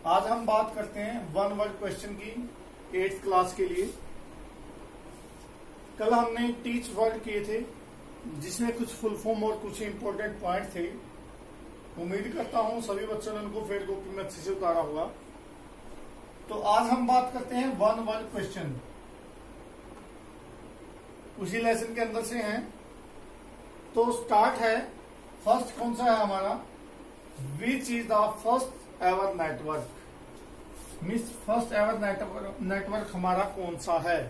आज हम बात करते हैं वन वर्ड क्वेश्चन की 8th क्लास के लिए। कल हमने टीच वर्ड किए थे जिसमें कुछ फुल फॉर्म और कुछ इंपॉर्टेंट पॉइंट थे। उम्मीद करता हूं सभी बच्चों ने उनको फेयर कॉपी में अच्छे से उतारा होगा। तो आज हम बात करते हैं वन वर्ड क्वेश्चन, उसी लेसन के अंदर से हैं। तो स्टार्ट है, फर्स्ट कौन सा है हमारा, which is the first ever network, means first ever network हमारा कौन सा है।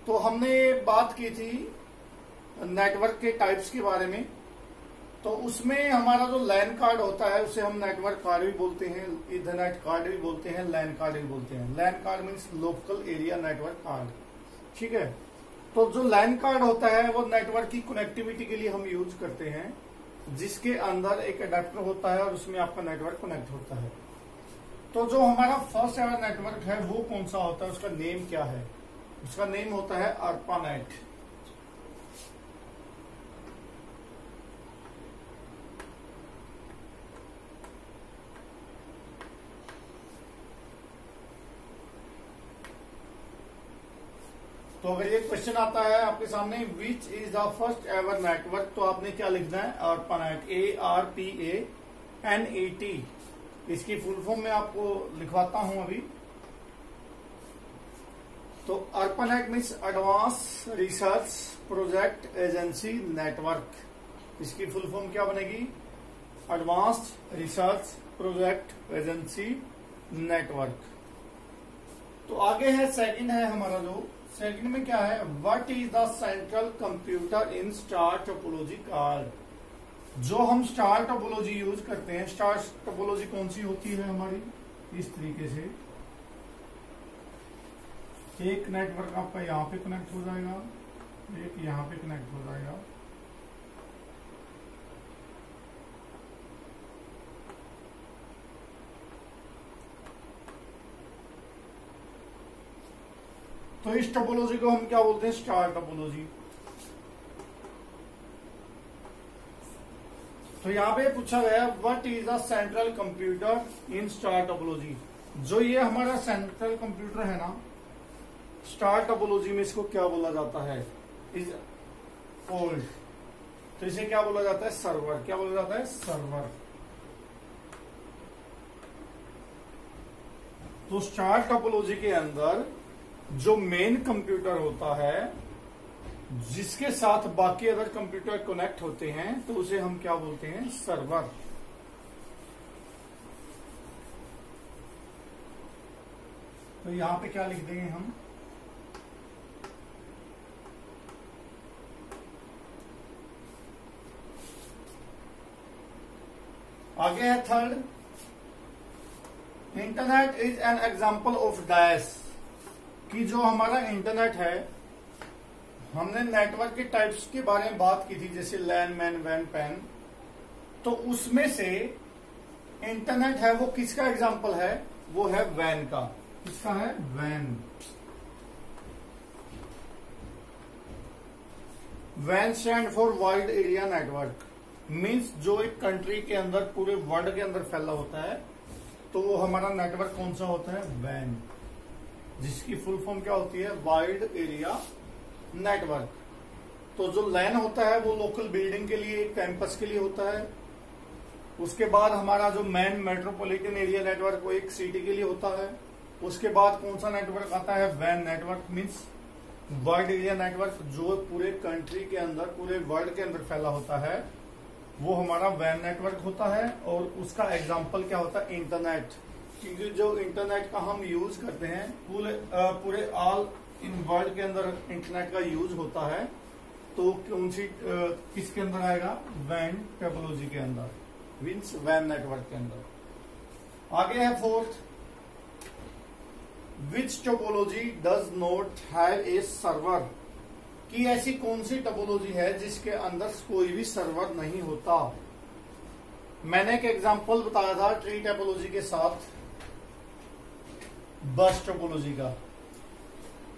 तो हमने बात की थी नेटवर्क के टाइप्स के बारे में। तो उसमें हमारा जो लैन कार्ड होता है उसे हम नेटवर्क कार्ड भी बोलते हैं, इथरनेट कार्ड भी बोलते हैं, लैन कार्ड भी बोलते हैं। LAN card means local area network card, ठीक है। तो जो लैन कार्ड होता है वो नेटवर्क की कनेक्टिविटी के लिए हम यूज करते हैं, जिसके अंदर एक अडेप्टर होता है और उसमें आपका नेटवर्क कनेक्ट होता है। तो जो हमारा फर्स्ट एवर नेटवर्क है वो कौन सा होता है, उसका नेम क्या है, उसका नेम होता है ARPANET। तो अगर ये क्वेश्चन आता है आपके सामने which is the first ever network, तो आपने क्या लिखना है, ARPANET, ARPANET। इसकी फुल फॉर्म में आपको लिखवाता हूं अभी। तो ARPANET means advance research project agency network. इसकी फुल फॉर्म क्या बनेगी, advanced research project agency network. तो आगे है सेकंड है हमारा, जो सेकंड में क्या है, what is the central computer in star topology card. जो हम स्टार टोपोलॉजी यूज करते हैं, स्टार टोपोलॉजी कौन सी होती है हमारी, इस तरीके से एक नेटवर्क आपका यहाँ पे कनेक्ट हो जाएगा, एक यहाँ पे कनेक्ट हो जाएगा। तो इस टोपोलॉजी को हम क्या बोलते हैं, स्टार टोपोलॉजी। तो यहाँ पे पूछा गया what is the central computer in star topology. जो ये हमारा सेंट्रल कंप्यूटर है ना, स्टार टोपोलॉजी में इसको क्या बोला जाता है, इज ओल्ड। तो इसे क्या बोला जाता है, सर्वर। क्या बोला जाता है, सर्वर। तो स्टार टोपोलॉजी के अंदर जो मेन कंप्यूटर होता है जिसके साथ बाकी अदर कंप्यूटर कनेक्ट होते हैं, तो उसे हम क्या बोलते हैं, सर्वर। तो यहां पे क्या लिख देंगे हम, आगे है third, internet is an example of dash. कि जो हमारा इंटरनेट है, हमने नेटवर्क के टाइप्स के बारे में बात की थी, जैसे लैन, मैन, वैन, पैन। तो उसमें से इंटरनेट है वो किसका एग्जाम्पल है, वो है वैन का। किसका है, वैन। वैन stand for wide area network, means जो एक कंट्री के अंदर पूरे वर्ल्ड के अंदर फैला होता है, तो वो हमारा नेटवर्क कौन सा होता है, वैन, जिसकी फुल फॉर्म क्या होती है, वाइड एरिया नेटवर्क। तो जो लैन होता है वो लोकल बिल्डिंग के लिए, कैंपस के लिए होता है। उसके बाद हमारा जो मैन मेट्रोपॉलिटन एरिया नेटवर्क, वो एक सिटी के लिए होता है। उसके बाद कौन सा नेटवर्क आता है, वैन network, means wide area network, जो पूरे कंट्री के अंदर, पूरे वर्ल्ड के अंदर फैला होता है, वो हमारा वैन नेटवर्क होता है। और उसका एग्जाम्पल क्या होता है, इंटरनेट। क्योंकि जो इंटरनेट का हम यूज करते हैं, पूरे ऑल इन वर्ल्ड के अंदर इंटरनेट का यूज होता है, तो कौन सी किसके अंदर आएगा, वैन टोपोलॉजी के अंदर, मीन्स वैन नेटवर्क के अंदर। आगे है fourth, which topology does not have a server. कि ऐसी कौन सी टोपोलॉजी है जिसके अंदर कोई भी सर्वर नहीं होता। मैंने एक एग्जांपल बताया था ट्री टोपोलॉजी के साथ बस टोपोलॉजी का।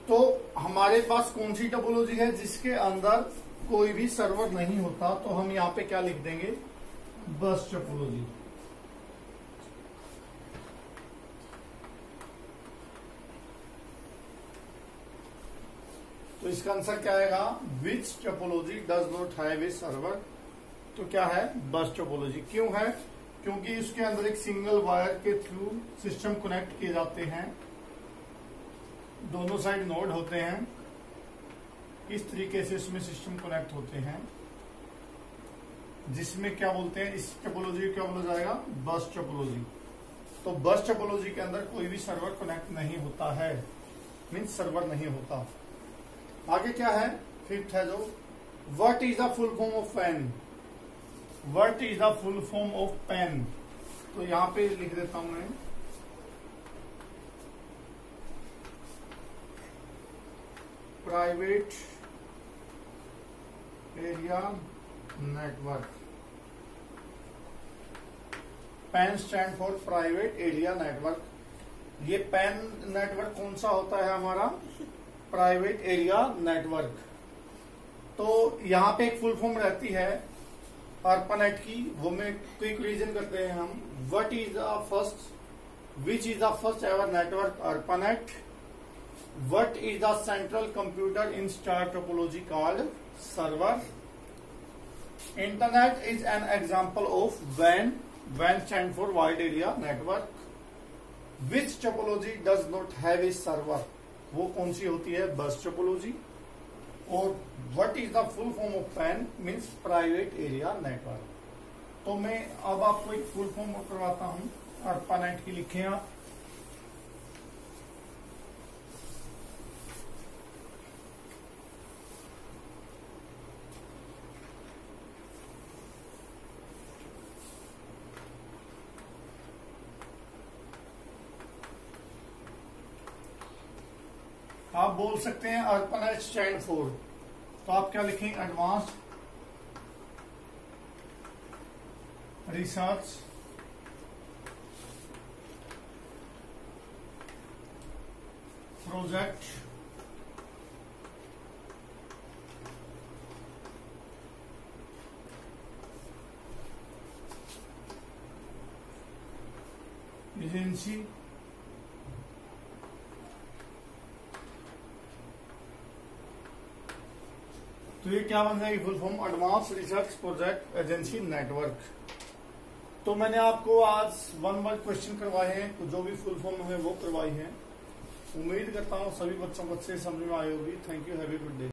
तो हमारे पास कौन सी टोपोलॉजी है जिसके अंदर कोई भी सर्वर नहीं होता, तो हम यहां पे क्या लिख देंगे, बस टोपोलॉजी। तो इसका आंसर क्या आएगा, which topology does not have a server. तो क्या है, बस टोपोलॉजी। क्यों है, क्योंकि इसके अंदर एक सिंगल वायर के थ्रू सिस्टम कनेक्ट किए जाते हैं, दोनों साइड नोड होते हैं, इस तरीके से इसमें सिस्टम कनेक्ट होते हैं, जिसमें क्या बोलते हैं, इस टोपोलॉजी को क्या बोला जाएगा, बस टोपोलॉजी। तो बस टोपोलॉजी के अंदर कोई भी सर्वर कनेक्ट नहीं होता है, मीन्स सर्वर नहीं होता। आगे क्या है, फिफ्थ है जो, what is the full form of pan. What is the full form of pan. तो यहां पे लिख देता हूं मैं, private area network. Pen stand for private area network. ये पैन नेटवर्क कौन सा होता है हमारा, प्राइवेट एरिया नेटवर्क। तो यहां पे एक फुल फॉर्म रहती है ARPANET की, वो में क्विक रीजन करते हैं हम। What is the first, which is the first ever network ARPANET। What is the central computer in star topology called server. Internet is an example of WAN। WAN stand for wide area network. Which topology does not have a server. वो कौन सी होती है, बस topology. और what is the full form of pan, means private area network. तो मैं अब आपको एक फुल फॉर्म करवाता हूं, ARPANET की लिखे आप। आप बोल सकते हैं ARPANET स्टैंड फॉर, तो आप क्या लिखेंगे, एडवांस रिसर्च प्रोजेक्ट एजेंसी तो ये क्या बन जाएगी full form, advance research project agency network. तो मैंने आपको आज 1 वर्ड क्वेश्चन करवाए हैं, जो भी फुल फॉर्म है वो करवाई है। उम्मीद करता हूँ सभी बच्चों को अच्छे समझ में आई होगी। Thank you, have a good day.